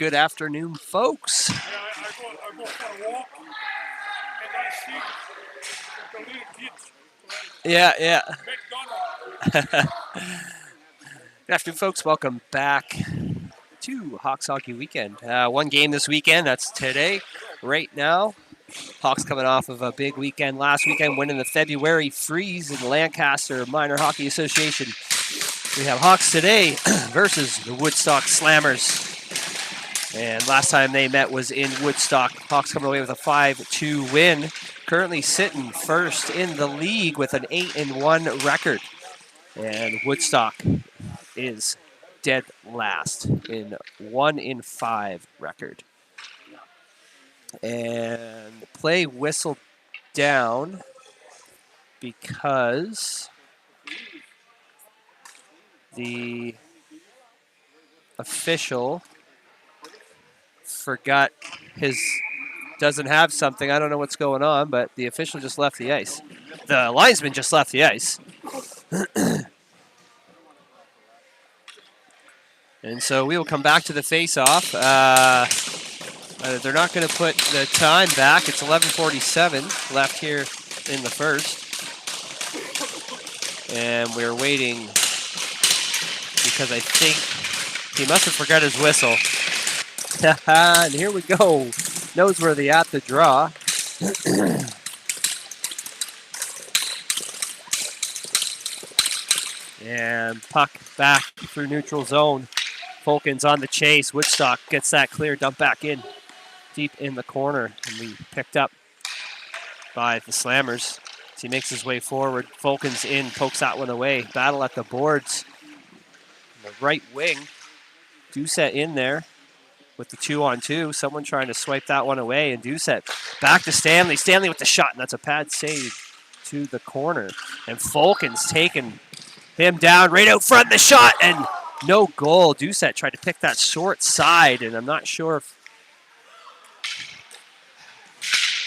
Good afternoon, folks. Yeah, I go for a walk and I see the little kids play Yeah. McDonald's. Good afternoon, folks. Welcome back to Hawks Hockey Weekend. One game this weekend. That's today, right now. Hawks coming off of a big weekend last weekend, winning the February Freeze in the Lancaster Minor Hockey Association. We have Hawks today versus the Woodstock Slammers. And last time they met was in Woodstock. Hawks coming away with a 5-2 win. Currently sitting first in the league with an 8-1 record. And Woodstock is dead last in 1-5 record. And play whistled down because the official forgot doesn't have something. I don't know what's going on, but the official just left the ice. The linesman just left the ice. And so we will come back to the face-off. They're not going to put the time back. It's 11:47 left here in the first. And we're waiting because I think he must have forgot his whistle. And here we go. Noseworthy at the draw. And puck back through neutral zone. Fulkins on the chase. Woodstock gets that clear, dump back in deep in the corner. And we picked up by the Slammers. As he makes his way forward. Fulkins in, pokes that one away. Battle at the boards. On the right wing. Doucette in there with the 2-on-2. Someone trying to swipe that one away. And Doucette back to Stanley. Stanley with the shot, and that's a pad save to the corner. And Fulkins taking him down right out front. The shot, and no goal. Doucette tried to pick that short side, and I'm not sure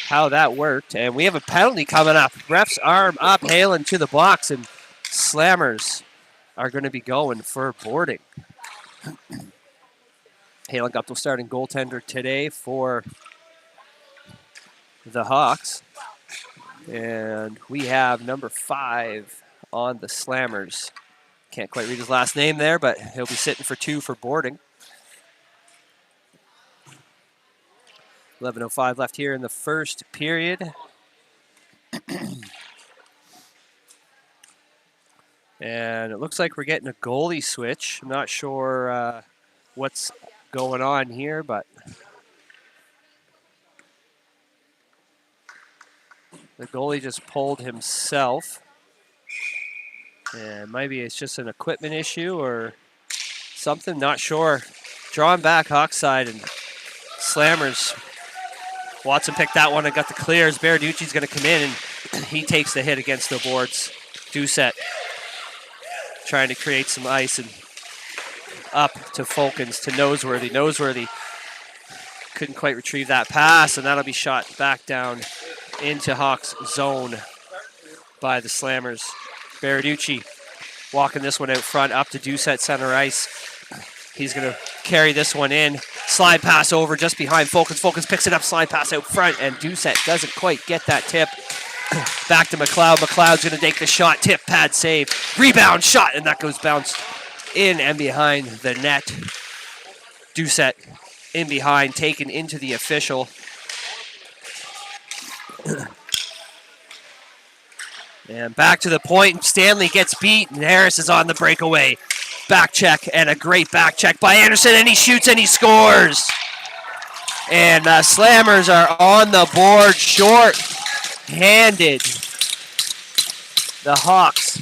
how that worked. And we have a penalty coming up. Ref's arm up, Halen to the box, and Slammers are going to be going for boarding. Halen Guptill starting goaltender today for the Hawks. And we have number 5 on the Slammers. Can't quite read his last name there, but he'll be sitting for 2 for boarding. 11:05 left here in the first period. And it looks like we're getting a goalie switch. I'm not sure what's going on here, but the goalie just pulled himself. And maybe it's just an equipment issue or something, not sure. Drawn back Hawks side, and Slammers. Watson picked that one and got the clears. Baraducci's going to come in, and he takes the hit against the boards. Doucette trying to create some ice, and up to Fulkins, to Noseworthy. Noseworthy couldn't quite retrieve that pass, and that'll be shot back down into Hawks zone by the Slammers. Baraducci walking this one out front, up to Doucette center ice. He's going to carry this one in. Slide pass over just behind Fulkins. Fulkins picks it up, slide pass out front, and Doucette doesn't quite get that tip. Back to McLeod. McLeod's going to take the shot. Tip, pad, save. Rebound, shot, and that goes bounced in and behind the net. Doucette in behind, taken into the official. And back to the point. Stanley gets beat, and Harris is on the breakaway. Back check, and a great back check by Anderson, and he shoots and he scores. And Slammers are on the board, short-handed. The Hawks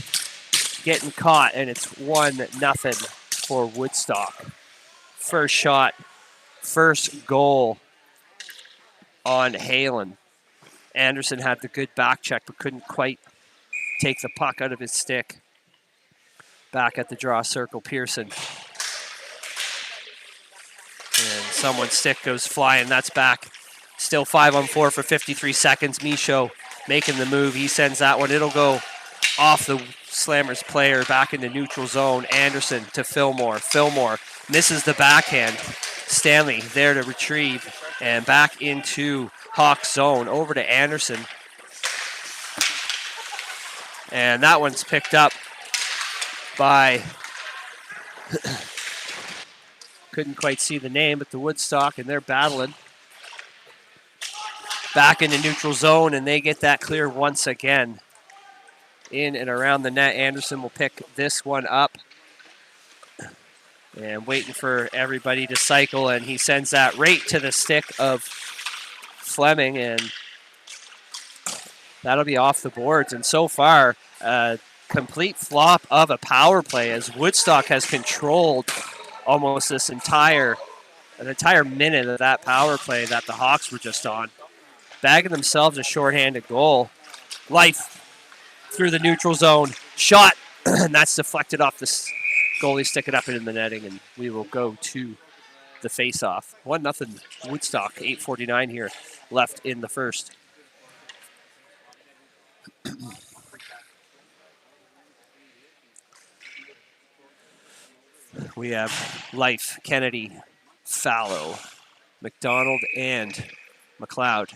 getting caught, and it's 1-0 for Woodstock. First shot, first goal on Halen. Anderson had the good back check, but couldn't quite take the puck out of his stick. Back at the draw circle, Pearson. And someone's stick goes flying. That's back. Still 5-on-4 for 53 seconds. Michaud making the move. He sends that one. It'll go off the Slammers player back into neutral zone. Anderson to Fillmore. Fillmore misses the backhand. Stanley there to retrieve and back into Hawk zone over to Anderson. And that one's picked up by, couldn't quite see the name, but the Woodstock, and they're battling. Back into neutral zone, and they get that clear once again. In and around the net, Anderson will pick this one up. And waiting for everybody to cycle, and he sends that right to the stick of Fleming, and that'll be off the boards. And so far, a complete flop of a power play as Woodstock has controlled almost an entire minute of that power play that the Hawks were just on. Bagging themselves a shorthanded goal. Life through the neutral zone. Shot, and that's deflected off the goalie, stick it up into the netting, and we will go to the face-off. 1-0 Woodstock, 8:49 here left in the first. We have Life, Kennedy, Fallow, McDonald, and McLeod.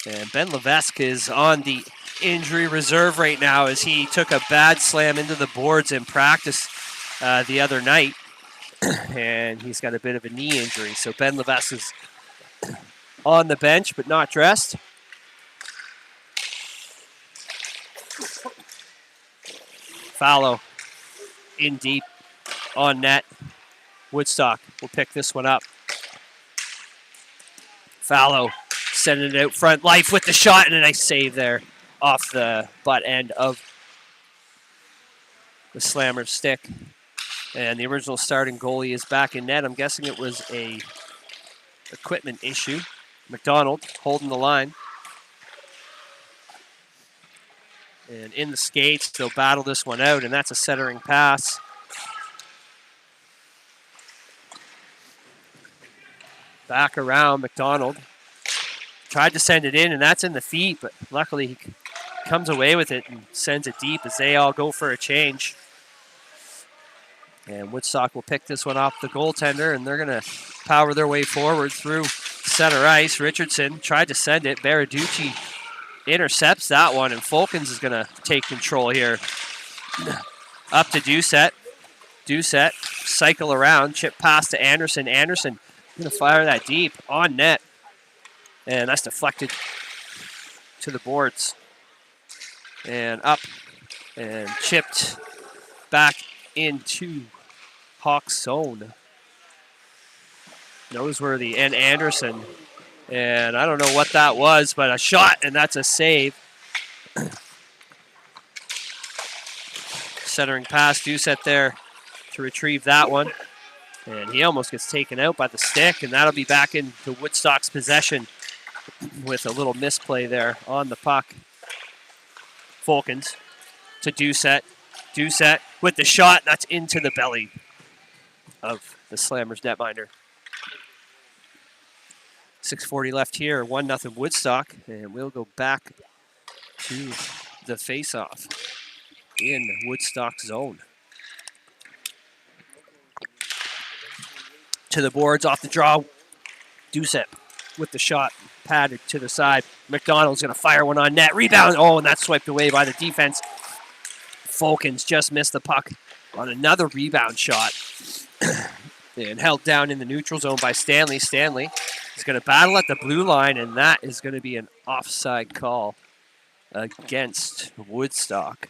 And Ben Levesque is on the injury reserve right now as he took a bad slam into the boards in practice the other night. And he's got a bit of a knee injury. So Ben Levesque is on the bench but not dressed. Fallow in deep on net. Woodstock will pick this one up. Fallow sending it out front. Life with the shot and a nice save there off the butt end of the Slammer's stick. And the original starting goalie is back in net. I'm guessing it was a equipment issue. McDonald holding the line. And in the skates, they'll battle this one out, and that's a centering pass. Back around, McDonald. Tried to send it in, and that's in the feet, but luckily he comes away with it and sends it deep as they all go for a change. And Woodstock will pick this one off the goaltender, and they're going to power their way forward through center ice. Richardson tried to send it. Baraducci intercepts that one, and Fulkins is going to take control here. Up to Doucette. Doucette, cycle around, chip pass to Anderson. Anderson going to fire that deep on net. And that's deflected to the boards. And up and chipped back into Hawks zone. Noseworthy and Anderson. And I don't know what that was, but a shot, and that's a save. Centering pass, Doucette there to retrieve that one. And he almost gets taken out by the stick, and that'll be back into Woodstock's possession with a little misplay there on the puck. Fulkins to Doucette. Doucette with the shot, that's into the belly of the Slammers netminder. 6:40 left here, 1-0 Woodstock, and we'll go back to the face-off in Woodstock zone. To the boards, off the draw, Doucette with the shot, padded to the side. McDonald's going to fire one on net, rebound, oh, and that's swiped away by the defense. Fulkins just missed the puck on another rebound shot. And held down in the neutral zone by Stanley. Stanley is going to battle at the blue line, and that is going to be an offside call against Woodstock.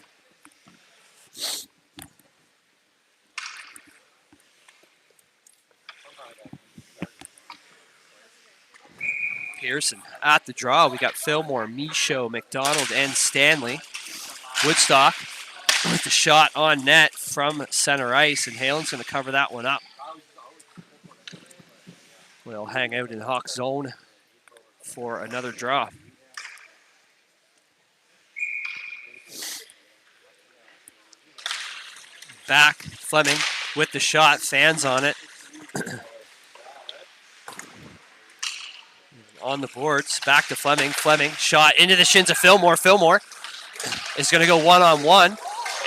Pearson at the draw. We got Fillmore, Michaud, McDonald, and Stanley. Woodstock with the shot on net from center ice, and Halen's going to cover that one up. We'll hang out in Hawk zone for another draw. Back, Fleming with the shot, fans on it. On the boards, back to Fleming. Fleming, shot into the shins of Fillmore. Fillmore is going to go one-on-one,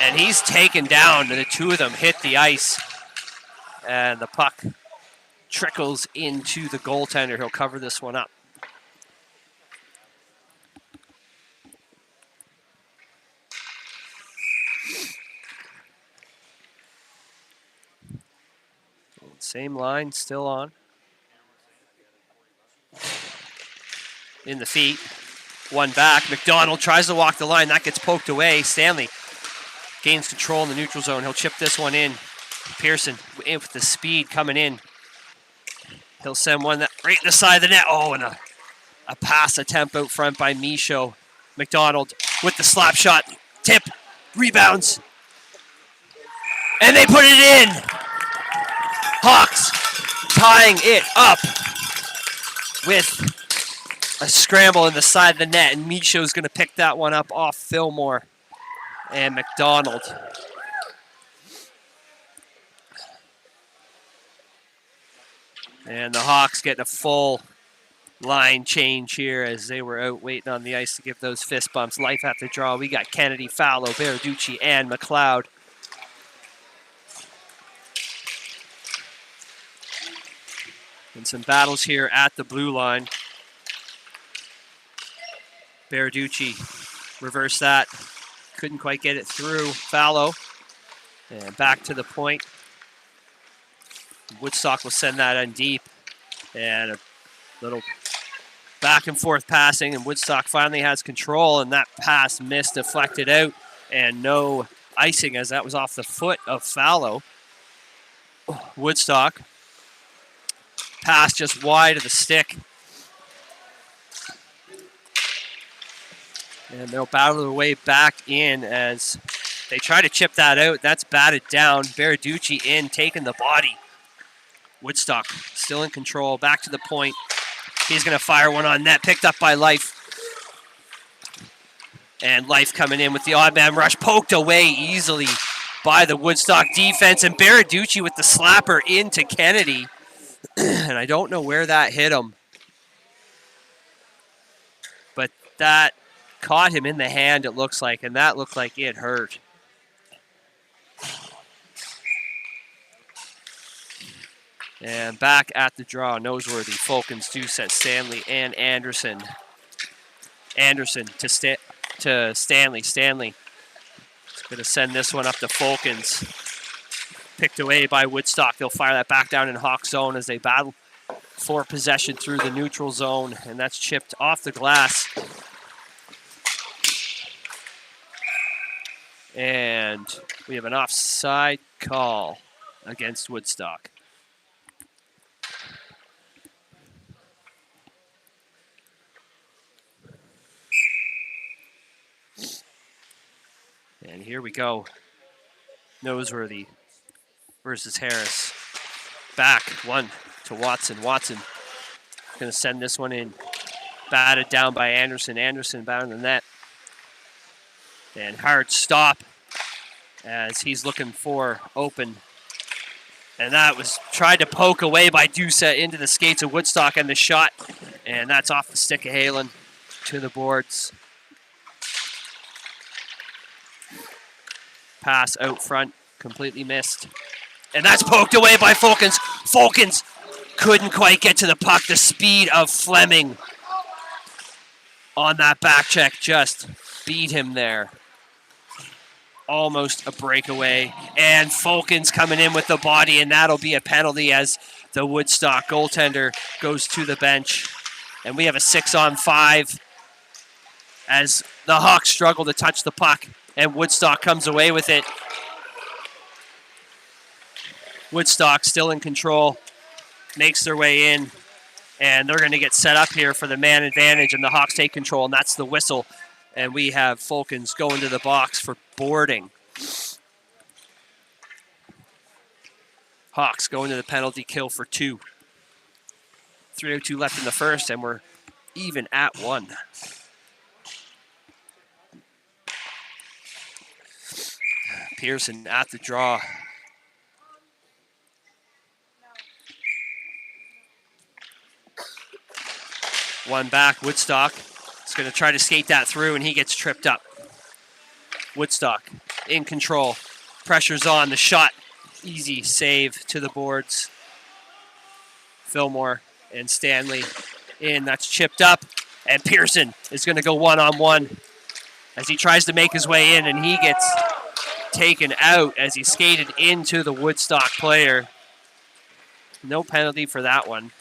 and he's taken down. The two of them hit the ice, and the puck trickles into the goaltender. He'll cover this one up. Same line still on. In the feet. One back. McDonald tries to walk the line. That gets poked away. Stanley gains control in the neutral zone. He'll chip this one in. Pearson with the speed coming in. He'll send one that right in the side of the net. Oh, and a pass attempt out front by Michaud. McDonald with the slap shot. Tip. Rebounds. And they put it in. Hawks tying it up with a scramble in the side of the net. And Michaud's going to pick that one up off Fillmore and McDonald. And the Hawks getting a full line change here as they were out waiting on the ice to give those fist bumps. Life after draw. We got Kennedy, Fallow, Baraducci, and McLeod. And some battles here at the blue line. Baraducci reversed that. Couldn't quite get it through. Fallow. And back to the point. Woodstock will send that in deep. And a little back and forth passing. And Woodstock finally has control. And that pass missed, deflected out. And no icing as that was off the foot of Fallow. Woodstock. Pass just wide of the stick. And they'll battle their way back in as they try to chip that out. That's batted down. Baraducci in, taking the body. Woodstock still in control. Back to the point. He's going to fire one on net. Picked up by Life. And Life coming in with the odd man rush. Poked away easily by the Woodstock defense. And Baraducci with the slapper into Kennedy. And I don't know where that hit him. But that caught him in the hand, it looks like. And that looked like it hurt. And back at the draw, Noseworthy, Fulkins, Doucette, Stanley, and Anderson. Anderson to Stanley. Stanley is going to send this one up to Fulkins. Picked away by Woodstock. They'll fire that back down in Hawk zone as they battle for possession through the neutral zone. And that's chipped off the glass. And we have an offside call against Woodstock. And here we go. Noseworthy versus Harris. Back, one to Watson. Watson going to send this one in. Batted down by Anderson. Anderson bound the net. And hard stop as he's looking for open. And that was tried to poke away by Doucette into the skates of Woodstock and the shot. And that's off the stick of Halen to the boards. Pass out front, completely missed. And that's poked away by Fulkins. Fulkins couldn't quite get to the puck. The speed of Fleming on that back check just beat him there. Almost a breakaway. And Fulkins coming in with the body, and that'll be a penalty as the Woodstock goaltender goes to the bench. And we have a 6-on-5 as the Hawks struggle to touch the puck, and Woodstock comes away with it. Woodstock still in control, makes their way in, and they're going to get set up here for the man advantage, and the Hawks take control, and that's the whistle. And we have Fulkins going to the box for boarding. Hawks going to the penalty kill for 2. 3:02 left in the first, and we're even at 1. Pearson at the draw. One back, Woodstock is going to try to skate that through, and he gets tripped up. Woodstock in control. Pressure's on, the shot. Easy save to the boards. Fillmore and Stanley in. That's chipped up. And Pearson is going to go one-on-one as he tries to make his way in, and he gets taken out as he skated into the Woodstock player. No penalty for that one.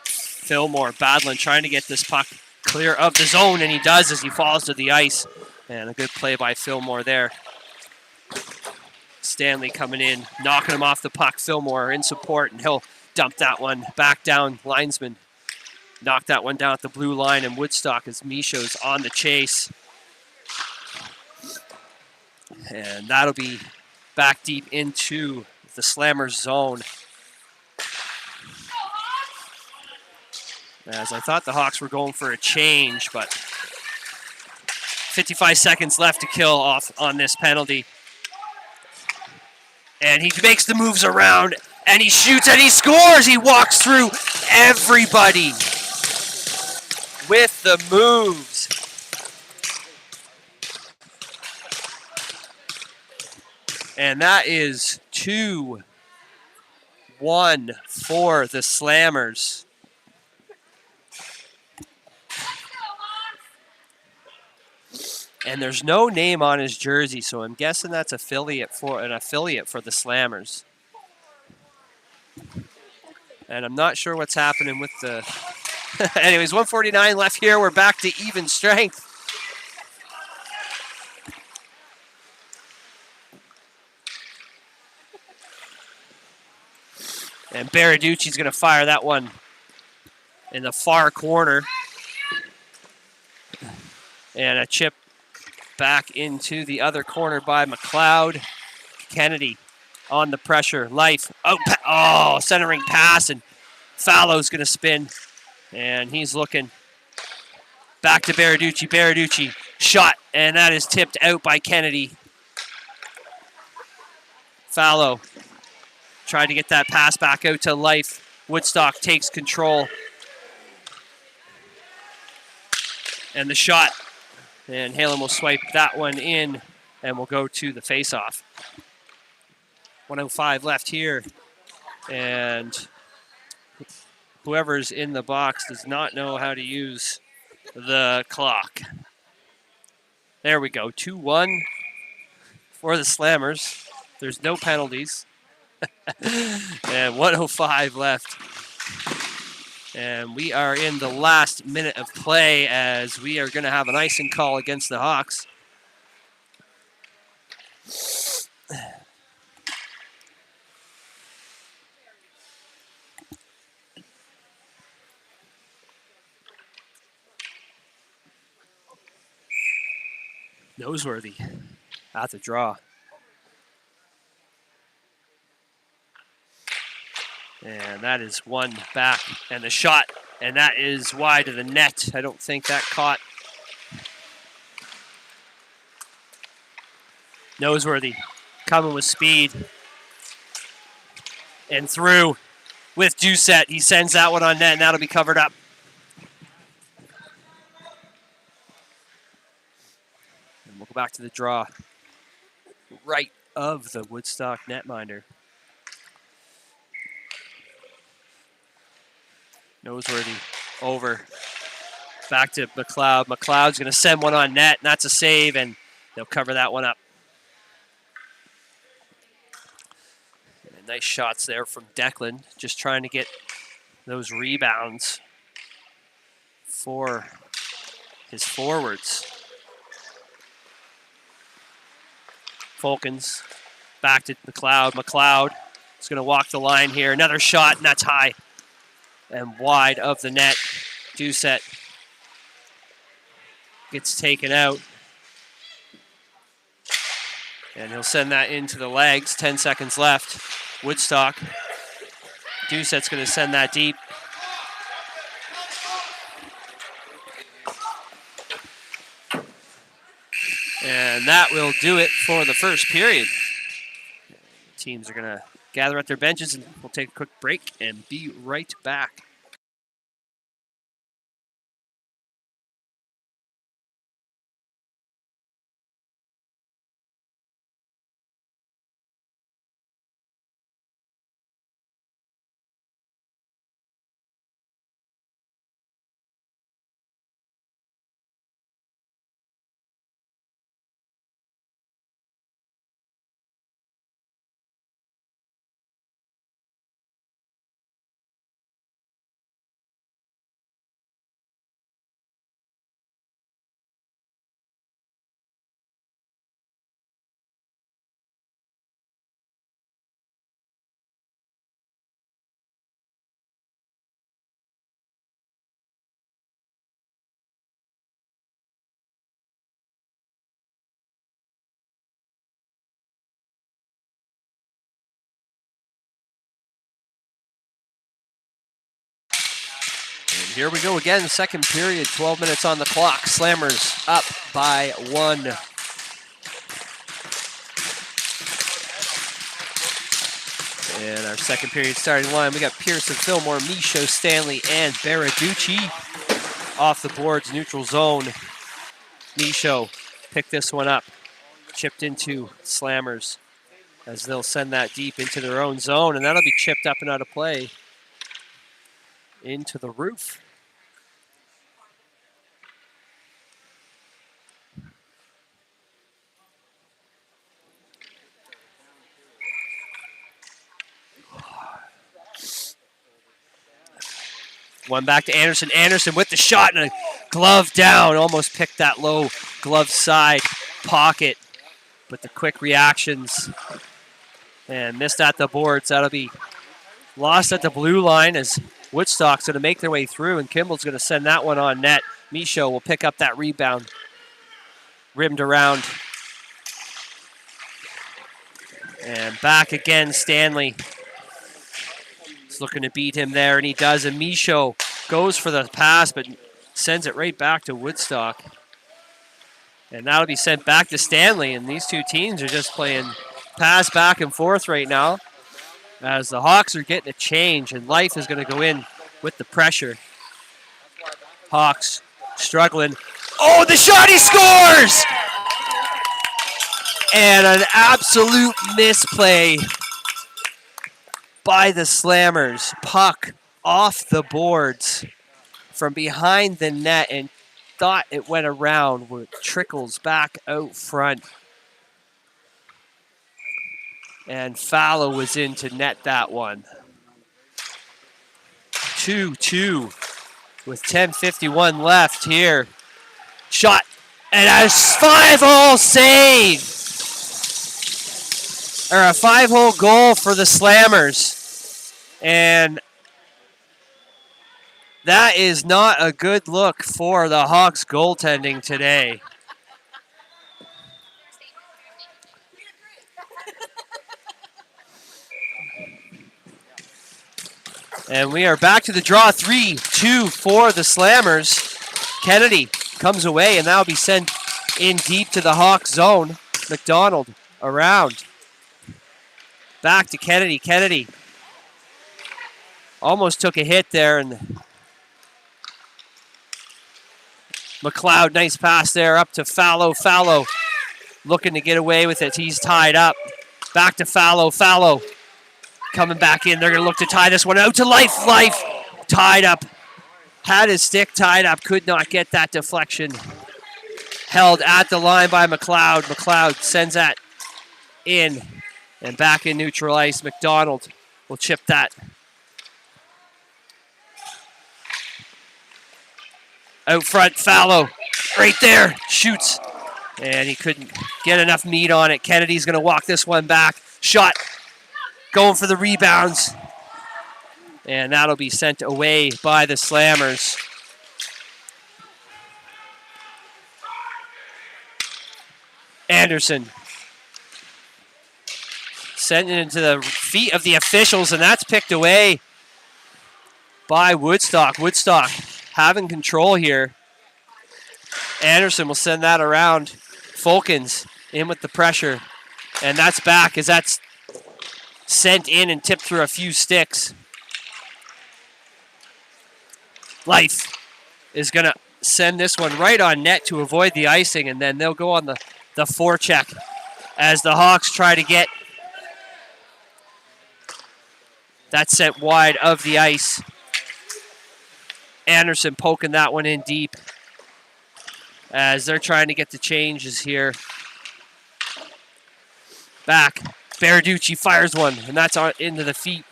Fillmore battling, trying to get this puck clear of the zone, and he does as he falls to the ice. And a good play by Fillmore there. Stanley coming in, knocking him off the puck. Fillmore in support, and he'll dump that one back down. Linesman knocked that one down at the blue line, and Woodstock as Michaud's on the chase. And that'll be back deep into the Slammers zone. As I thought the Hawks were going for a change, but 55 seconds left to kill off on this penalty. And he makes the moves around, and he shoots, and he scores! He walks through everybody with the moves. And that is 2-1 for the Slammers. And there's no name on his jersey, so I'm guessing that's an affiliate for the Slammers. And I'm not sure what's happening with the... Anyways, 1:49 left here. We're back to even strength. And Baraducci's going to fire that one in the far corner. And a chip back into the other corner by McLeod. Kennedy on the pressure. Life. Oh, centering pass, and Fallow's going to spin. And he's looking back to Baraducci. Baraducci shot, and that is tipped out by Kennedy. Fallow tried to get that pass back out to Life. Woodstock takes control. And the shot. And Halen will swipe that one in, and we'll go to the face-off. 1:05 left here. And whoever's in the box does not know how to use the clock. There we go. 2-1 for the Slammers. There's no penalties. And 1:05 left. And we are in the last minute of play as we are going to have an icing call against the Hawks. Noseworthy at the draw. And that is one back. And the shot, and that is wide of the net. I don't think that caught. Noseworthy coming with speed. And through with Doucette. He sends that one on net, and that'll be covered up. And we'll go back to the draw. Right of the Woodstock netminder. Noseworthy over. Back to McLeod. McLeod's going to send one on net, and that's a save, and they'll cover that one up. And nice shots there from Declan, just trying to get those rebounds for his forwards. Fulkins back to McLeod. McLeod is going to walk the line here. Another shot, and that's high and wide of the net. Doucette gets taken out. And he'll send that into the legs. 10 seconds left. Woodstock. Doucette's going to send that deep. And that will do it for the first period. Teams are going to gather at their benches, and we'll take a quick break and be right back. Here we go again, second period, 12 minutes on the clock. Slammers up by 1. And our second period starting line, we got Pearson, Fillmore, Michaud, Stanley, and Baraducci off the boards, neutral zone. Michaud picked this one up, chipped into Slammers as they'll send that deep into their own zone, and that'll be chipped up and out of play into the roof. One back to Anderson. Anderson with the shot and a glove down. Almost picked that low glove side pocket. But the quick reactions and missed at the boards. That'll be lost at the blue line as Woodstock's going to make their way through, and Kimball's going to send that one on net. Michaud will pick up that rebound. Rimmed around. And back again, Stanley. He's looking to beat him there, and he does. And Michaud goes for the pass, but sends it right back to Woodstock. And that'll be sent back to Stanley, and these two teams are just playing pass back and forth right now as the Hawks are getting a change, and Life is going to go in with the pressure. Hawks struggling. Oh, the shot, he scores! And an absolute misplay by the Slammers. Puck off the boards from behind the net and thought it went around where it trickles back out front. And Fallow was in to net that one. 2-2 with 10:51 left here. Shot and a 5-hole save. Or a 5-hole goal for the Slammers. And that is not a good look for the Hawks goaltending today. And we are back to the draw, 3-2 for the Slammers. Kennedy comes away, and that'll be sent in deep to the Hawks zone. McDonald around. Back to Kennedy. Kennedy almost took a hit there, and McLeod, nice pass there up to Fallow. Fallow looking to get away with it. He's tied up. Back to Fallow. Fallow coming back in. They're going to look to tie this one out to Life. Life tied up. Had his stick tied up. Could not get that deflection. Held at the line by McLeod. McLeod sends that in. And back in neutral ice. McDonald will chip that. Out front, Fallow. Right there. Shoots. And he couldn't get enough meat on it. Kennedy's going to walk this one back. Shot. Going for the rebounds. And that'll be sent away by the Slammers. Anderson. Sent it into the feet of the officials, and that's picked away by Woodstock. Woodstock having control here. Anderson will send that around. Fulkins in with the pressure. And that's back as that's sent in and tipped through a few sticks. Life is going to send this one right on net to avoid the icing, and then they'll go on the forecheck as the Hawks try to get that sent wide of the ice. Anderson poking that one in deep as they're trying to get the changes here. Back. Baraducci fires one, and that's on into the feet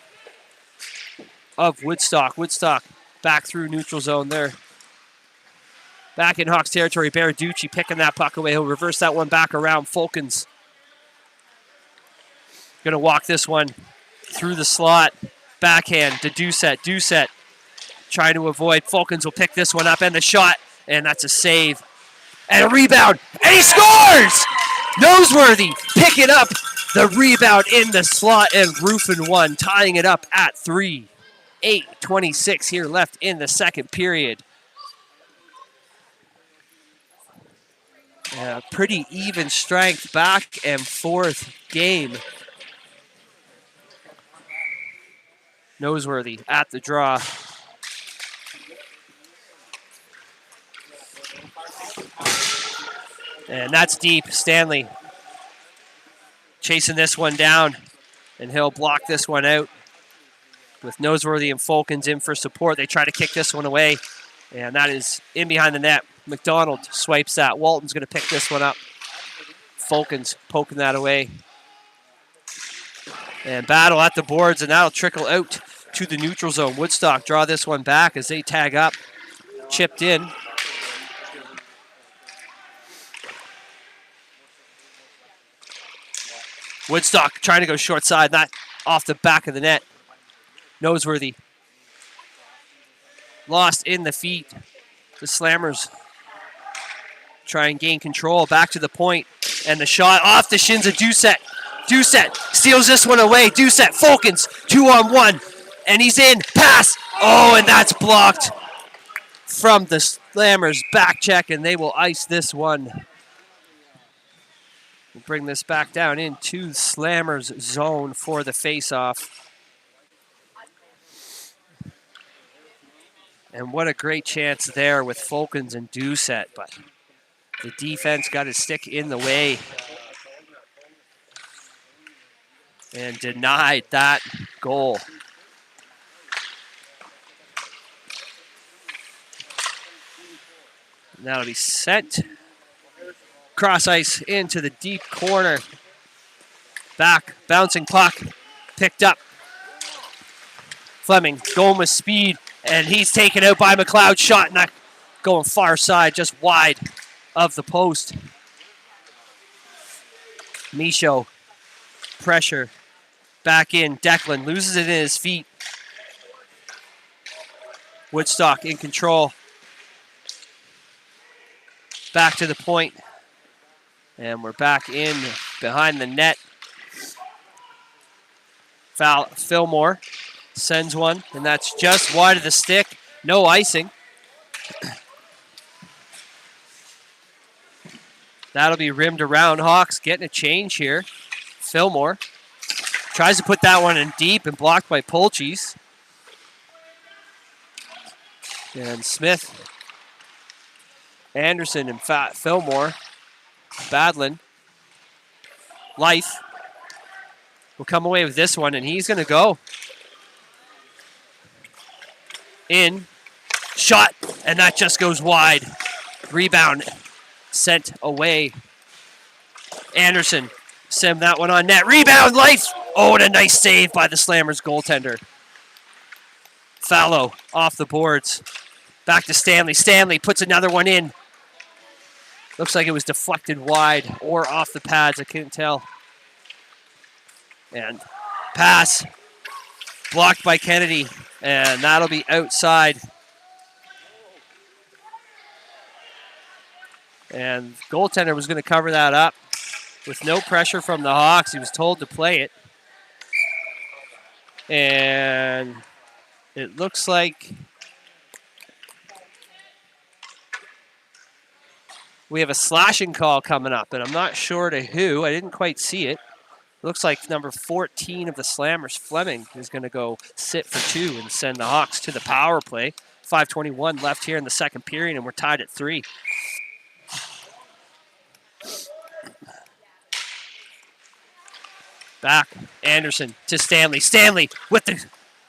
of Woodstock. Woodstock back through neutral zone there. Back in Hawks territory, Baraducci picking that puck away. He'll reverse that one back around. Fulkins going to walk this one through the slot. Backhand to Doucette. Doucette trying to avoid. Fulkins will pick this one up, and the shot, and that's a save. And a rebound, and he scores! Noseworthy picking up the rebound in the slot, and Ruffin one, tying it up at 3. 8:26 here left in the second period. Pretty even strength back and forth game. Noseworthy at the draw. And that's deep. Stanley chasing this one down, and he'll block this one out with Noseworthy and Fulkins in for support. They try to kick this one away, and that is in behind the net. McDonald swipes that. Walton's going to pick this one up. Fulkins poking that away. And battle at the boards, and that'll trickle out to the neutral zone. Woodstock draw this one back as they tag up. Chipped in. Woodstock trying to go short side, not off the back of the net. Noseworthy. Lost in the feet. The Slammers try and gain control. Back to the point. And the shot off the shins of Doucette. Doucette steals this one away. Doucette, Fulkins, 2-on-1. And he's in. Pass. Oh, and that's blocked from the Slammers. Back check, and they will ice this one. We'll bring this back down into Slammers zone for the face-off. And what a great chance there with Fulkins and Doucette, but the defense got his stick in the way and denied that goal. And that'll be sent cross ice into the deep corner. Back, bouncing puck, picked up. Fleming going with speed, and he's taken out by McLeod. Shot not going far side, just wide of the post. Michaud, pressure, back in. Declan loses it in his feet. Woodstock in control. Back to the point. And we're back in behind the net. Fillmore sends one, and that's just wide of the stick. No icing. That'll be rimmed around. Hawks getting a change here. Fillmore tries to put that one in deep and blocked by Polchis. And Smith, Anderson, and Fillmore battling. Life will come away with this one, and he's going to go. In. Shot, and that just goes wide. Rebound sent away. Anderson sent that one on net. Rebound, Life! Oh, and a nice save by the Slammers goaltender. Fallow off the boards. Back to Stanley. Stanley puts another one in. Looks like it was deflected wide or off the pads. I couldn't tell. And pass blocked by Kennedy, and that'll be outside. And goaltender was going to cover that up with no pressure from the Hawks. He was told to play it. And it looks like we have a slashing call coming up, and I'm not sure to who. I didn't quite see it. Looks like number 14 of the Slammers, Fleming, is going to go sit for 2 and send the Hawks to the power play. 5:21 left here in the second period, and we're tied at 3. Back, Anderson to Stanley. Stanley with the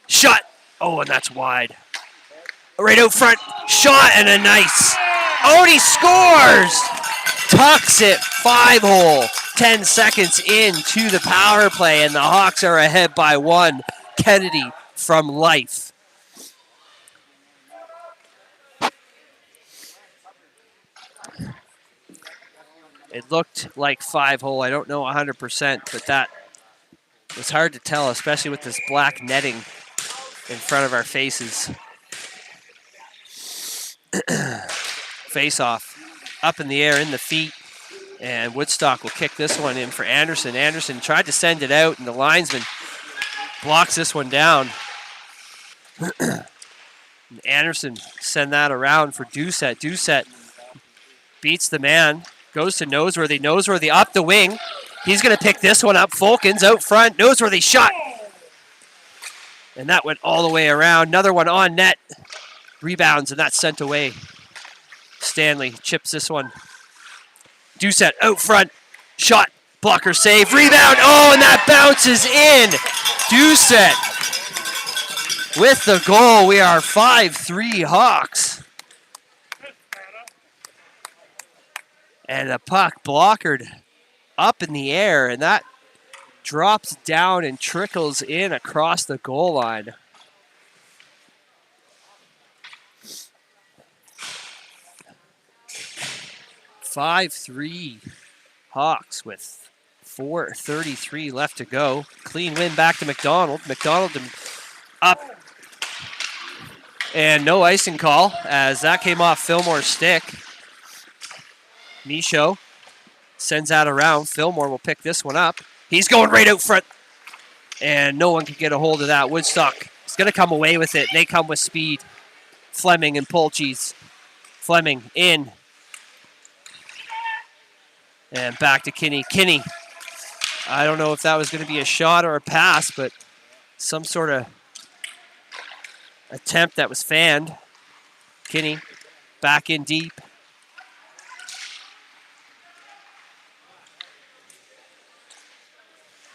shot. Oh, and that's wide. Right out front, shot, and a nice. Oh, and he scores! Tucks it, 5-hole. 10 seconds into the power play, and the Hawks are ahead by 1. Kennedy from Life. It looked like 5-hole. I don't know 100%, but that was hard to tell, especially with this black netting in front of our faces. Face off. Up in the air, in the feet. And Woodstock will kick this one in for Anderson. Anderson tried to send it out, and the linesman blocks this one down. Anderson send that around for Doucette. Doucette beats the man, goes to Noseworthy. Noseworthy up the wing. He's going to pick this one up. Fulkins out front. Noseworthy shot. And that went all the way around. Another one on net. Rebounds, and that's sent away. Stanley chips this one. Doucette out front. Shot. Blocker save. Rebound. Oh, and that bounces in. Doucette with the goal. We are 5-3 Hawks. And the puck blockered up in the air, and that drops down and trickles in across the goal line. (5-3) Hawks with 4:33 left to go. Clean win back to McDonald. McDonald up. And no icing call as that came off Fillmore's stick. Michaud sends that around. Fillmore will pick this one up. He's going right out front. And no one can get a hold of that. Woodstock is going to come away with it. They come with speed. Fleming and Polchis. Fleming in. And back to Kinney. Kinney. I don't know if that was going to be a shot or a pass, but some sort of attempt that was fanned. Kinney back in deep.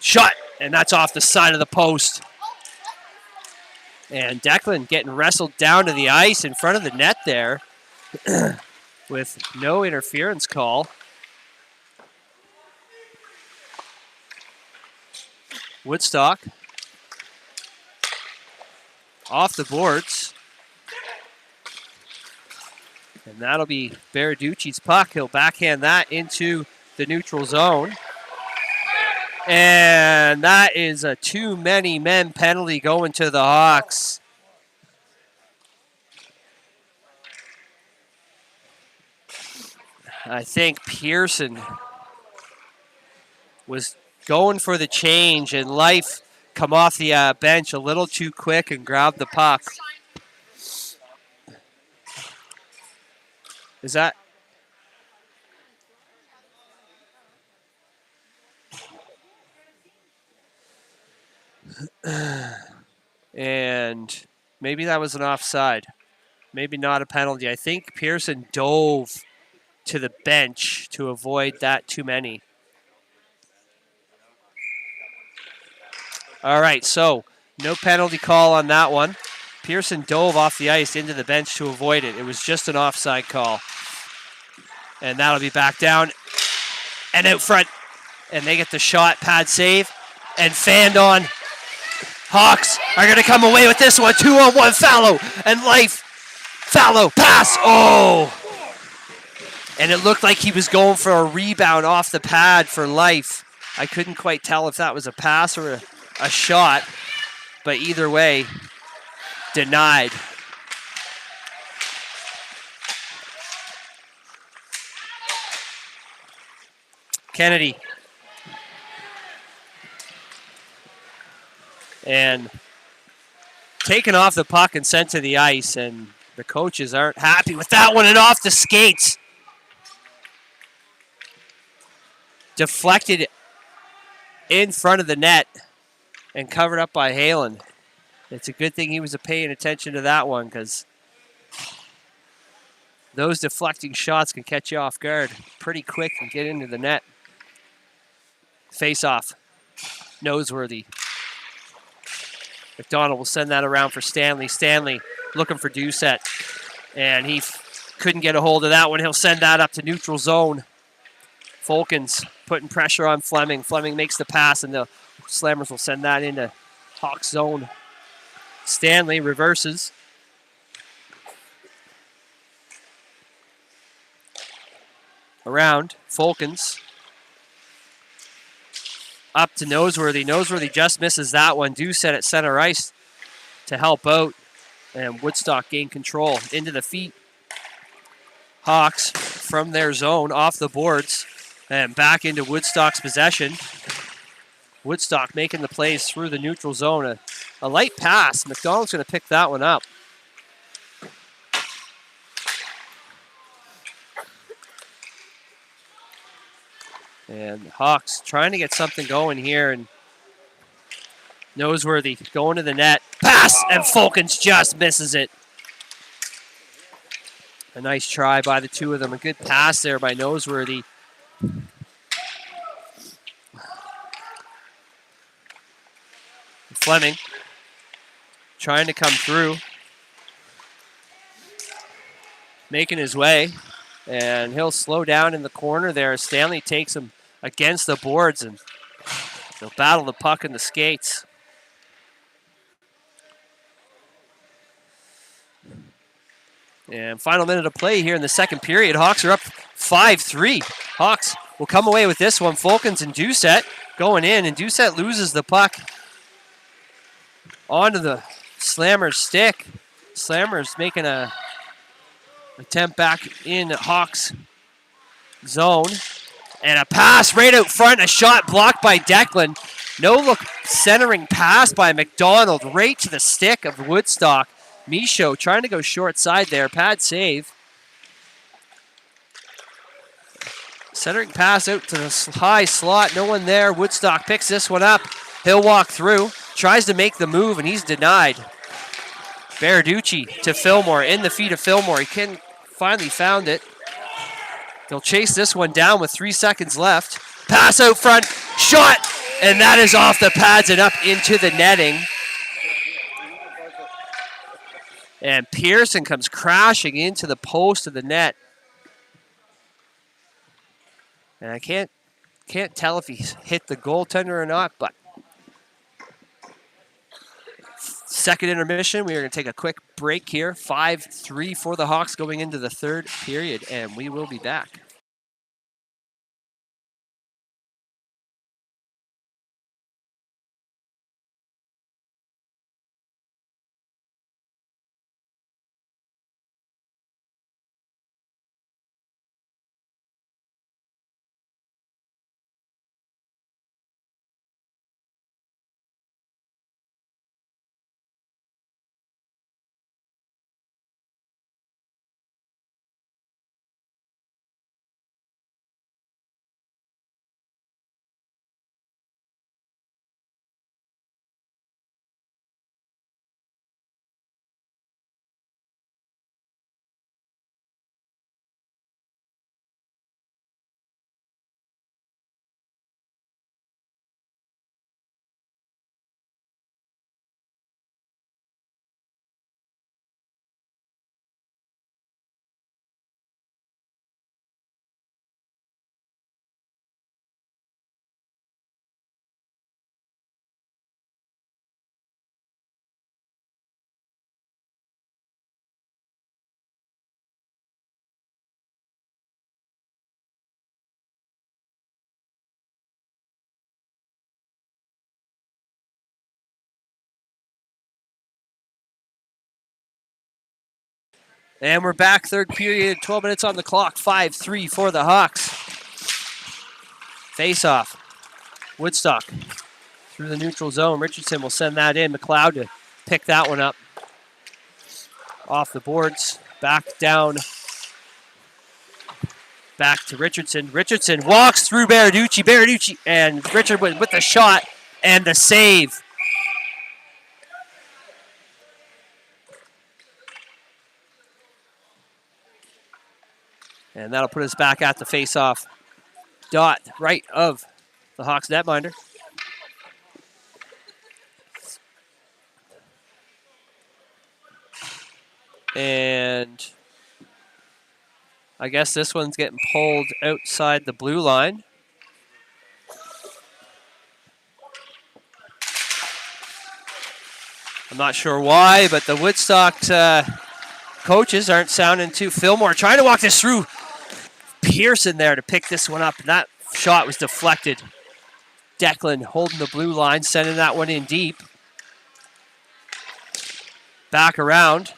Shot, and that's off the side of the post. And Declan getting wrestled down to the ice in front of the net there with no interference call. Woodstock off the boards. And that'll be Baraducci's puck. He'll backhand that into the neutral zone. And that is a too many men penalty going to the Hawks. I think Pearson was going for the change, and Life come off the bench a little too quick and grabbed the puck. Is that? And maybe that was an offside. Maybe not a penalty. I think Pearson dove to the bench to avoid that too many. All right, so no penalty call on that one. Pearson dove off the ice into the bench to avoid it. It was just an offside call. And that'll be back down and out front. And they get the shot, pad save, and fanned on. Hawks are going to come away with this one. 2-on-1, Fallow and Life. Fallow, pass. Oh! And it looked like he was going for a rebound off the pad for Life. I couldn't quite tell if that was a pass or a shot, but either way, denied. Kennedy. And taken off the puck and sent to the ice, and the coaches aren't happy with that one, and off the skates. Deflected in front of the net and covered up by Halen. It's a good thing he was paying attention to that one, because those deflecting shots can catch you off guard pretty quick and get into the net. Face off. Noseworthy. McDonald will send that around for Stanley. Stanley looking for Doucette. And he couldn't get a hold of that one. He'll send that up to neutral zone. Fulkins putting pressure on Fleming. Fleming makes the pass, and the Slammers will send that into Hawks zone. Stanley reverses. Around. Fulkins. Up to Noseworthy. Noseworthy just misses that one. Doucette at center ice to help out. And Woodstock gain control into the feet. Hawks from their zone off the boards and back into Woodstock's possession. Woodstock making the plays through the neutral zone. A light pass. McDonald's going to pick that one up. And Hawks trying to get something going here, and Noseworthy going to the net. Pass, and Fulkins just misses it. A nice try by the two of them. A good pass there by Noseworthy. Fleming trying to come through. Making his way. And he'll slow down in the corner there. Stanley takes him against the boards, and they'll battle the puck in the skates. And final minute of play here in the second period. Hawks are up 5-3. Hawks will come away with this one. Fulkins and Doucette going in, and Doucette loses the puck onto the Slammer's stick. Slammer's making a attempt back in Hawks zone. And a pass right out front. A shot blocked by Declan. No look centering pass by McDonald right to the stick of Woodstock. Michaud trying to go short side there. Pad save. Centering pass out to the high slot. No one there. Woodstock picks this one up. He'll walk through. Tries to make the move, and he's denied. Baraducci to Fillmore. In the feet of Fillmore. He finally found it. They'll chase this one down with 3 seconds left. Pass out front. Shot! And that is off the pads and up into the netting. And Pearson comes crashing into the post of the net. And I can't tell if he's hit the goaltender or not, but second intermission. We are going to take a quick break here. 5-3 for the Hawks going into the third period, and we will be back. And we're back, third period, 12 minutes on the clock, 5-3 for the Hawks. Face-off. Woodstock through the neutral zone. Richardson will send that in. McLeod to pick that one up. Off the boards, back down. Back to Richardson. Richardson walks through Baraducci. Baraducci and Richard with the shot and the save. And that'll put us back at the face-off dot right of the Hawks netminder. And I guess this one's getting pulled outside the blue line. I'm not sure why, but the Woodstock coaches aren't sounding too. Fillmore trying to walk this through. Pearson there to pick this one up, and that shot was deflected. Declan holding the blue line, sending that one in deep. Back around.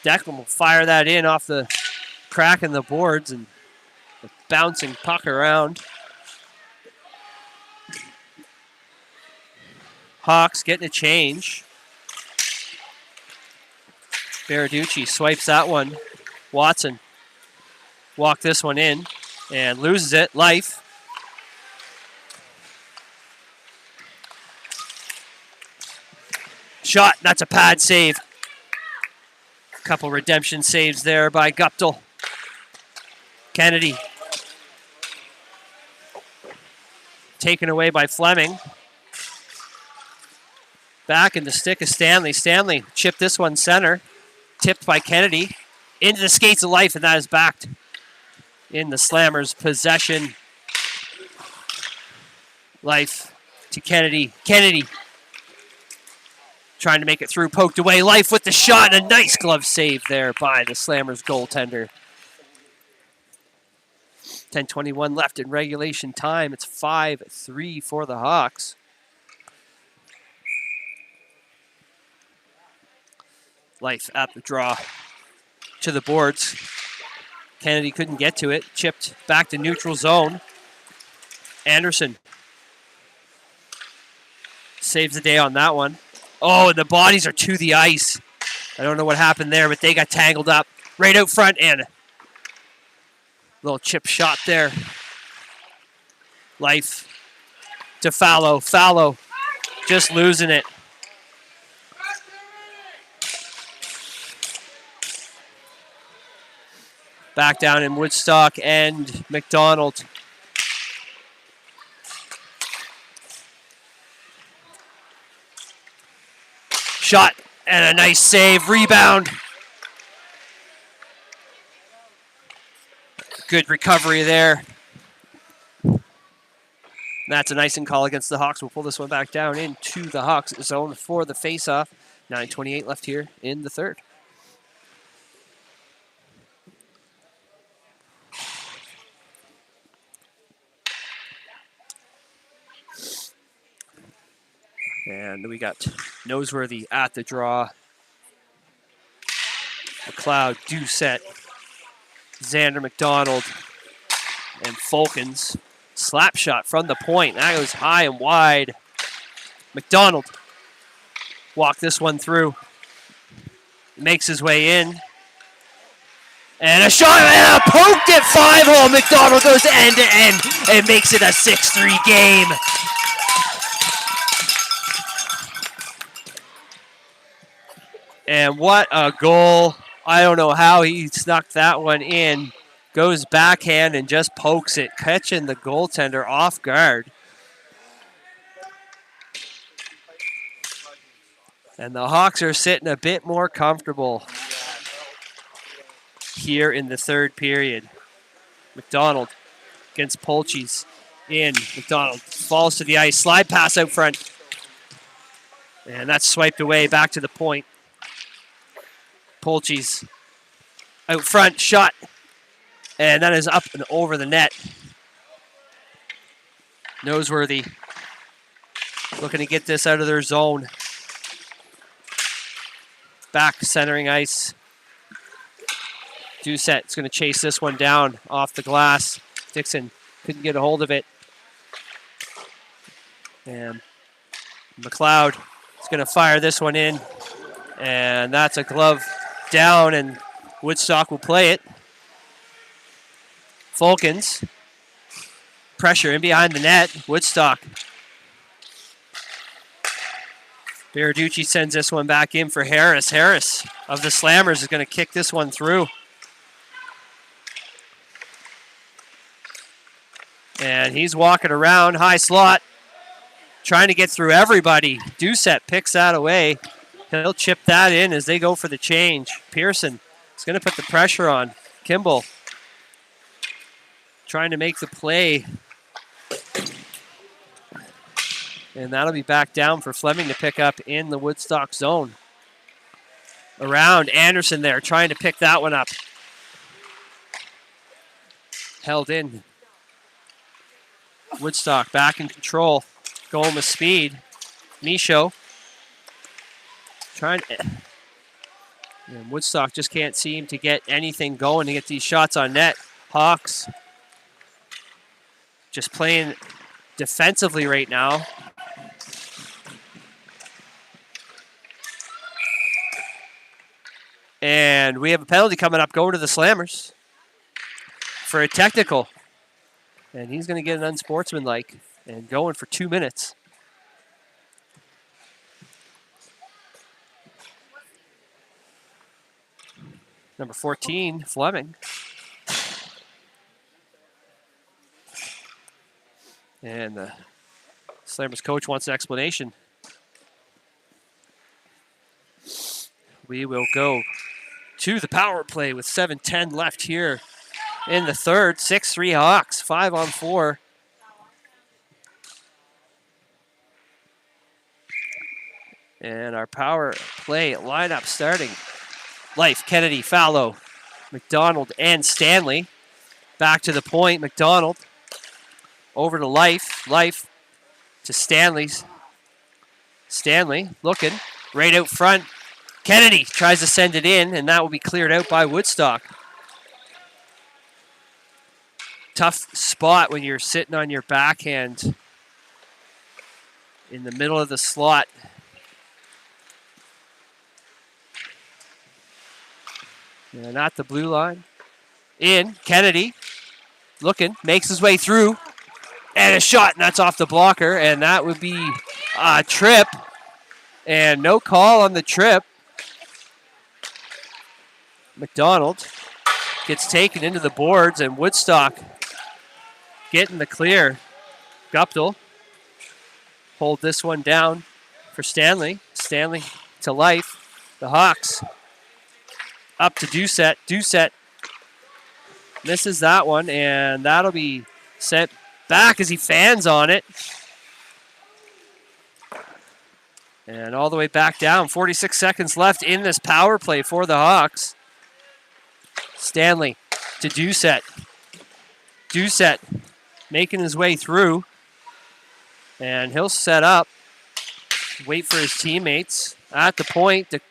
Declan will fire that in off the crack in the boards and the bouncing puck around. Hawks getting a change. Baraducci swipes that one. Watson walked this one in and loses it. Life. Shot, that's a pad save. Couple redemption saves there by Guptill. Kennedy. Taken away by Fleming. Back in the stick of Stanley. Stanley chipped this one center. Tipped by Kennedy. Into the skates of Life, and that is backed in the Slammers' possession. Life to Kennedy. Kennedy trying to make it through, poked away. Life with the shot, and a nice glove save there by the Slammers goaltender. 10:21 left in regulation time. It's 5-3 for the Hawks. Life at the draw to the boards. Kennedy couldn't get to it. Chipped back to neutral zone. Anderson saves the day on that one. Oh, and the bodies are to the ice. I don't know what happened there, but they got tangled up right out front, and a little chip shot there. Life to Fallow. Fallow just losing it. Back down in Woodstock and McDonald. Shot and a nice save. Rebound. Good recovery there. That's an icing call against the Hawks. We'll pull this one back down into the Hawks zone for the faceoff. 9:28 left here in the third. And we got Noseworthy at the draw. McLeod, Doucette, Xander McDonald, and Fulkins. Slap shot from the point. That goes high and wide. McDonald walked this one through. Makes his way in. And a shot, and a poked it 5-hole. McDonald goes end to end and makes it a 6-3 game. And what a goal. I don't know how he snuck that one in. Goes backhand and just pokes it, catching the goaltender off guard. And the Hawks are sitting a bit more comfortable here in the third period. McDonald against Polchis. In. McDonald falls to the ice. Slide pass out front. And that's swiped away back to the point. Polchis out front, shot, and that is up and over the net. Noseworthy looking to get this out of their zone. Back centering ice. Doucette's going to chase this one down off the glass. Dixon couldn't get a hold of it. And McLeod is going to fire this one in, and that's a glove down, and Woodstock will play it. Fulkins. Pressure in behind the net. Woodstock. Baraducci sends this one back in for Harris. Harris of the Slammers is going to kick this one through. And he's walking around, high slot, trying to get through everybody. Doucette picks that away. He'll chip that in as they go for the change. Pearson is going to put the pressure on. Kimball trying to make the play. And that'll be back down for Fleming to pick up in the Woodstock zone. Around Anderson there, trying to pick that one up. Held in. Woodstock back in control. Going with speed. Michaud. And Woodstock just can't seem to get anything going to get these shots on net. Hawks just playing defensively right now. And we have a penalty coming up going to the Slammers for a technical. And he's going to get an unsportsmanlike and going for 2 minutes. Number 14, Fleming. And the Slammers coach wants an explanation. We will go to the power play with 7:10 left here in the third. 6-3 Hawks, 5-on-4. And our power play lineup starting. Life, Kennedy, Fallow, McDonald, and Stanley. Back to the point, McDonald. Over to Life. Life to Stanley's. Stanley looking right out front. Kennedy tries to send it in, and that will be cleared out by Woodstock. Tough spot when you're sitting on your backhand in the middle of the slot. And at the blue line. In, Kennedy looking, makes his way through. And a shot, and that's off the blocker, and that would be a trip. And no call on the trip. McDonald gets taken into the boards, and Woodstock getting the clear. Guptill hold this one down for Stanley. Stanley to Life. The Hawks up to Doucette. Doucette misses that one, and that'll be sent back as he fans on it. And all the way back down. 46 seconds left in this power play for the Hawks. Stanley to Doucette. Doucette making his way through. And he'll set up. Wait for his teammates. At the point, to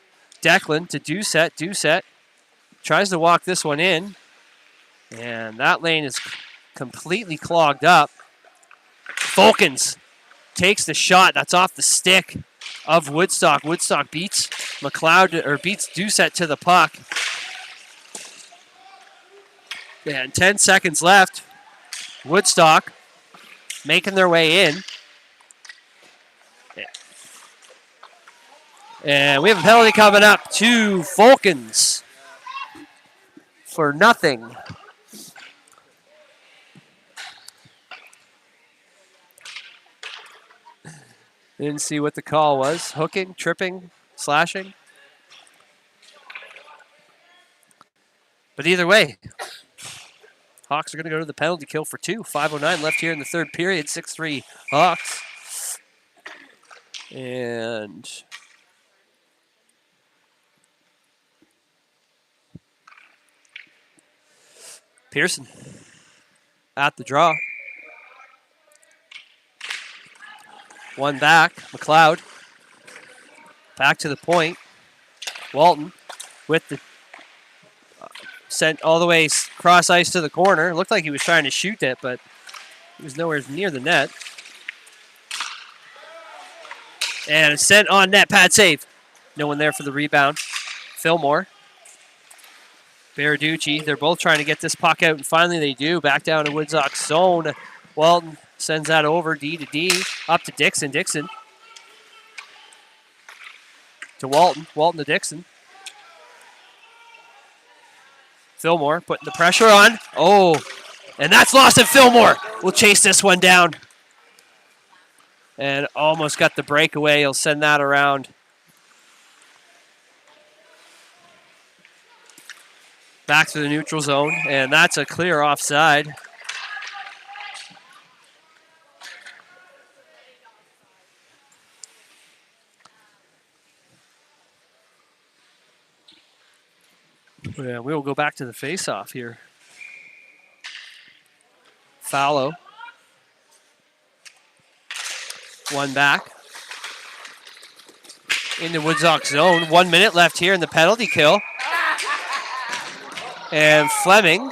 Declan to Doucette. Doucette tries to walk this one in. And that lane is completely clogged up. Fulkins takes the shot. That's off the stick of Woodstock. Woodstock beats McLeod, or beats Doucette to the puck. And 10 seconds left. Woodstock making their way in. And we have a penalty coming up to Fulkins for nothing. Didn't see what the call was. Hooking, tripping, slashing. But either way, Hawks are going to go to the penalty kill for 2. 5:09 left here in the third period. 6-3 Hawks. And Pearson at the draw. One back. McLeod. Back to the point. Walton with the sent all the way cross ice to the corner. It looked like he was trying to shoot it, but he was nowhere near the net. And sent on net. Pad save. No one there for the rebound. Fillmore. Baraducci. They're both trying to get this puck out, and finally they do. Back down to Woodstock's zone. Walton sends that over D to D. Up to Dixon. Dixon to Walton. Walton to Dixon. Fillmore putting the pressure on. Oh, and that's lost, and Fillmore will chase this one down. And almost got the breakaway. He'll send that around. Back to the neutral zone, and that's a clear offside. Yeah, we will go back to the face-off here. Fallow. One back. Into Woodstock zone. 1 minute left here in the penalty kill. And Fleming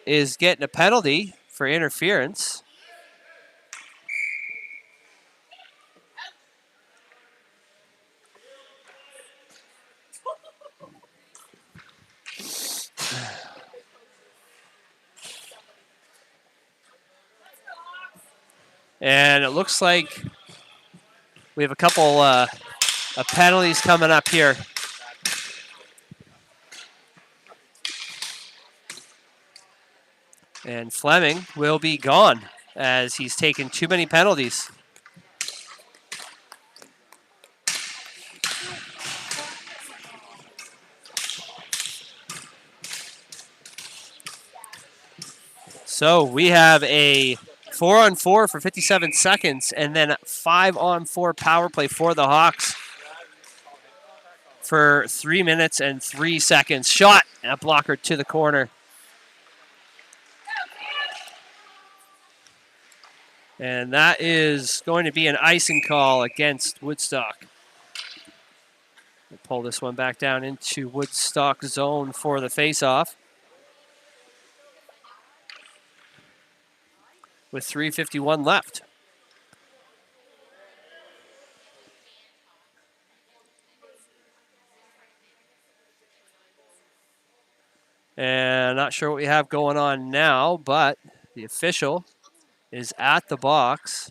is getting a penalty for interference. And it looks like we have a couple of penalties coming up here. And Fleming will be gone as he's taken too many penalties. So we have a 4-on-4 for 57 seconds and then 5-on-4 power play for the Hawks for 3 minutes and 3 seconds. Shot, and a blocker to the corner. And that is going to be an icing call against Woodstock. We'll pull this one back down into Woodstock zone for the face-off. With 3:51 left. And not sure what we have going on now, but the official is at the box.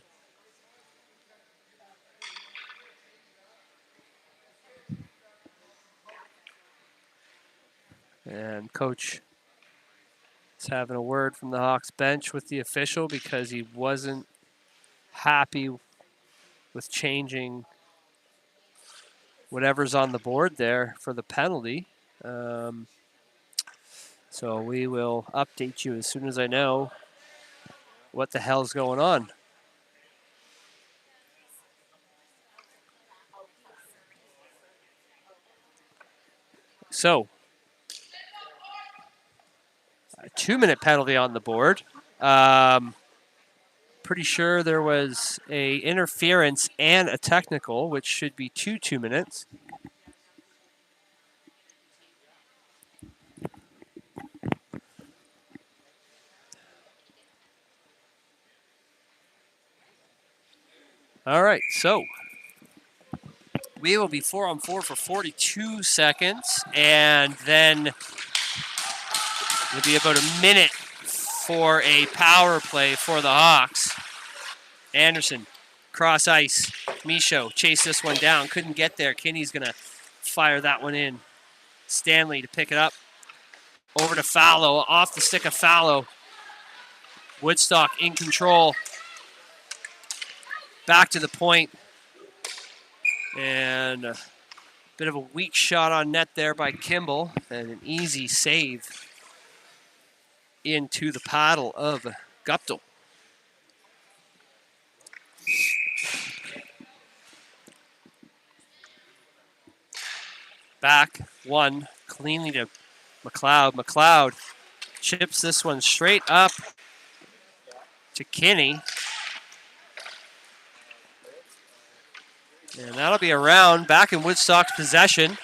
And coach is having a word from the Hawks bench with the official because he wasn't happy with changing whatever's on the board there for the penalty. So we will update you as soon as I know what the hell's going on. So, a 2-minute penalty on the board. Pretty sure there was a interference and a technical, which should be 2 minutes. All right, so we will be 4-on-4 for 42 seconds, and then it'll be about a minute for a power play for the Hawks. Anderson, cross ice. Michaud chased this one down, couldn't get there. Kinney's going to fire that one in. Stanley to pick it up. Over to Fallow, off the stick of Fallow. Woodstock in control. Back to the point. And a bit of a weak shot on net there by Kimball. And an easy save into the paddle of Guptill. Back one cleanly to McLeod. McLeod chips this one straight up to Kinney. And that'll be around back in Woodstock's possession.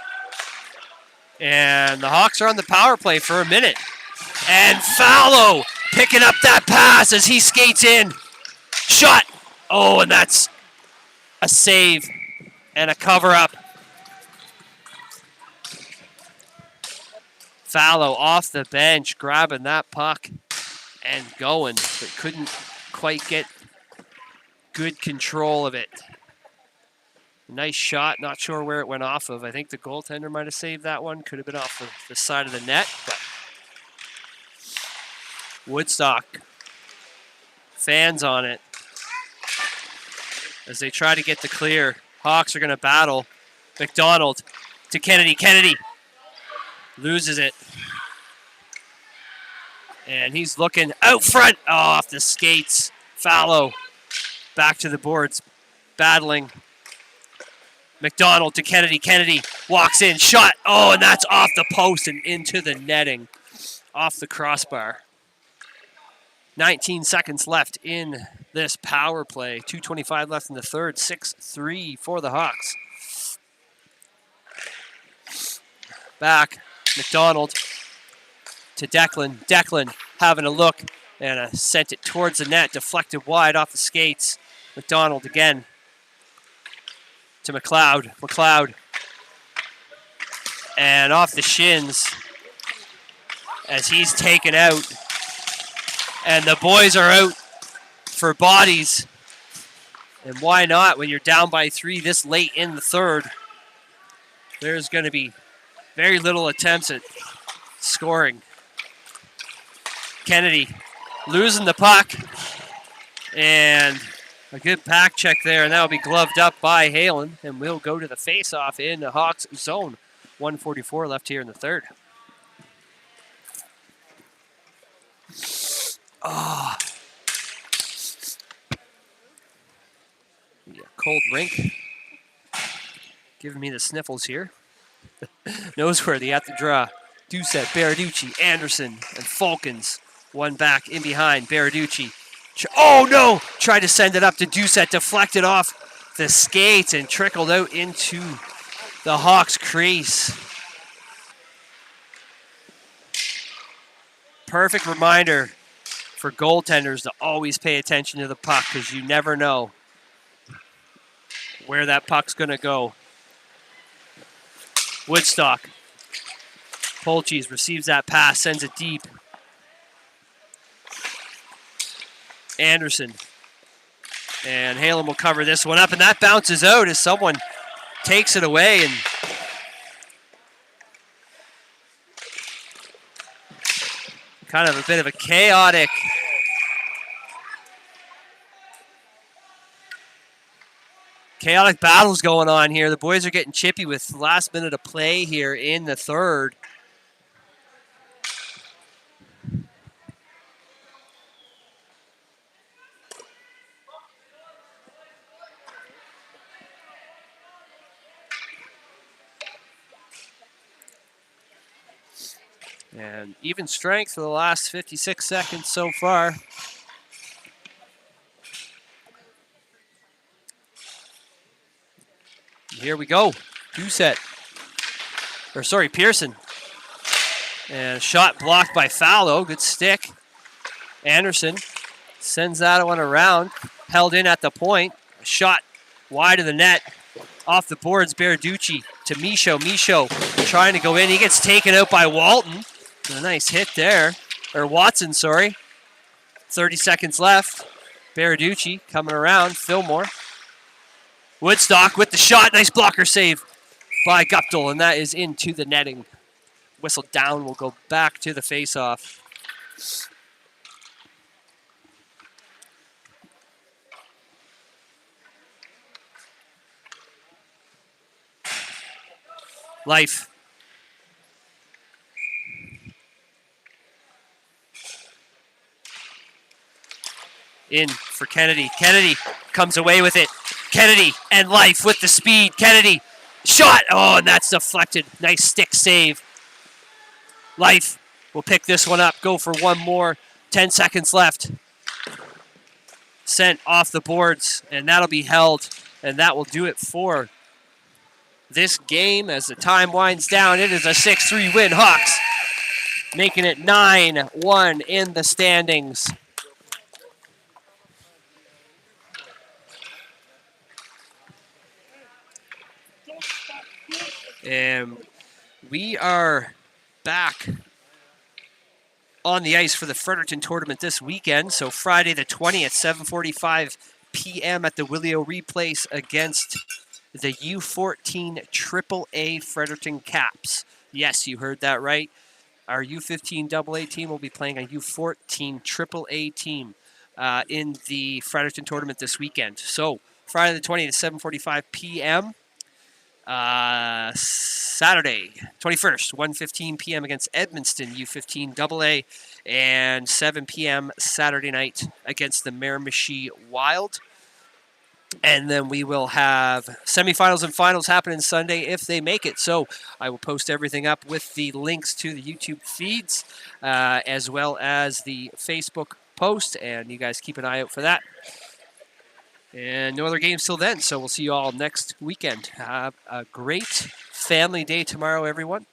And the Hawks are on the power play for a minute. And Fallow picking up that pass as he skates in. Shot. Oh, and that's a save and a cover-up. Fallow off the bench, grabbing that puck and going, but couldn't quite get good control of it. Nice shot, not sure where it went off of. I think the goaltender might have saved that one. Could have been off the side of the net, but Woodstock, fans on it as they try to get the clear. Hawks are going to battle. McDonald to Kennedy. Kennedy loses it. And he's looking out front. Oh, off the skates. Fallow back to the boards, battling. McDonald to Kennedy. Kennedy walks in. Shot. Oh, and that's off the post and into the netting. Off the crossbar. 19 seconds left in this power play. 2:25 left in the third. 6-3 for the Hawks. Back. McDonald to Declan. Declan having a look and sent it towards the net. Deflected wide off the skates. McDonald again to McLeod. McLeod. And off the shins as he's taken out. And the boys are out for bodies And why not when you're down by 3 this late in the third? There's going to be very little attempts at scoring. Kennedy losing the puck. And a good back check there, and that'll be gloved up by Halen. And we'll go to the face-off in the Hawks zone. 1:44 left here in the third. Ah. Yeah, cold rink. Giving me the sniffles here. Noseworthy at the draw. Doucette, Baraducci, Anderson, and Falcons. One back in behind. Baraducci. Oh no! Tried to send it up to Doucette. Deflected off the skates and trickled out into the Hawks' crease. Perfect reminder for goaltenders to always pay attention to the puck because you never know where that puck's going to go. Woodstock. Polchis receives that pass, sends it deep. Anderson. And Halen will cover this one up, and that bounces out as someone takes it away. And kind of a bit of a chaotic battles going on here. The boys are getting chippy with last minute of play here in the third. And even strength for the last 56 seconds so far. Here we go. Doucette. Pearson. And a shot blocked by Fallow. Good stick. Anderson sends that one around. Held in at the point. A shot wide of the net. Off the boards, Baraducci to Michaud. Michaud trying to go in. He gets taken out by Walton. A nice hit there. Or Watson, sorry. 30 seconds left. Baraducci coming around. Fillmore. Woodstock with the shot. Nice blocker save by Guptill, and that is into the netting. Whistle down. We'll go back to the face-off. Life. In for Kennedy. Kennedy comes away with it. Kennedy and Life with the speed. Kennedy, shot. Oh, and that's deflected. Nice stick save. Life will pick this one up. Go for one more. 10 seconds left. Sent off the boards, and that'll be held. And that will do it for this game as the time winds down. It is a 6-3 win. Hawks making it 9-1 in the standings. And we are back on the ice for the Fredericton tournament this weekend. So Friday the 20th, 7:45 p.m. at the Willie-O'Ree Place against the U14 AAA Fredericton Caps. Yes, you heard that right. Our U15 AA team will be playing a U14 AAA team in the Fredericton tournament this weekend. So Friday the 20th, 7:45 p.m. Saturday, 21st, 1:15 p.m. against Edmundston U15 AA, and 7 p.m. Saturday night against the Miramichi Wild. And then we will have semifinals and finals happening Sunday if they make it. So I will post everything up with the links to the YouTube feeds as well as the Facebook post, and you guys keep an eye out for that. And no other games till then, so we'll see you all next weekend. Have a great family day tomorrow, everyone.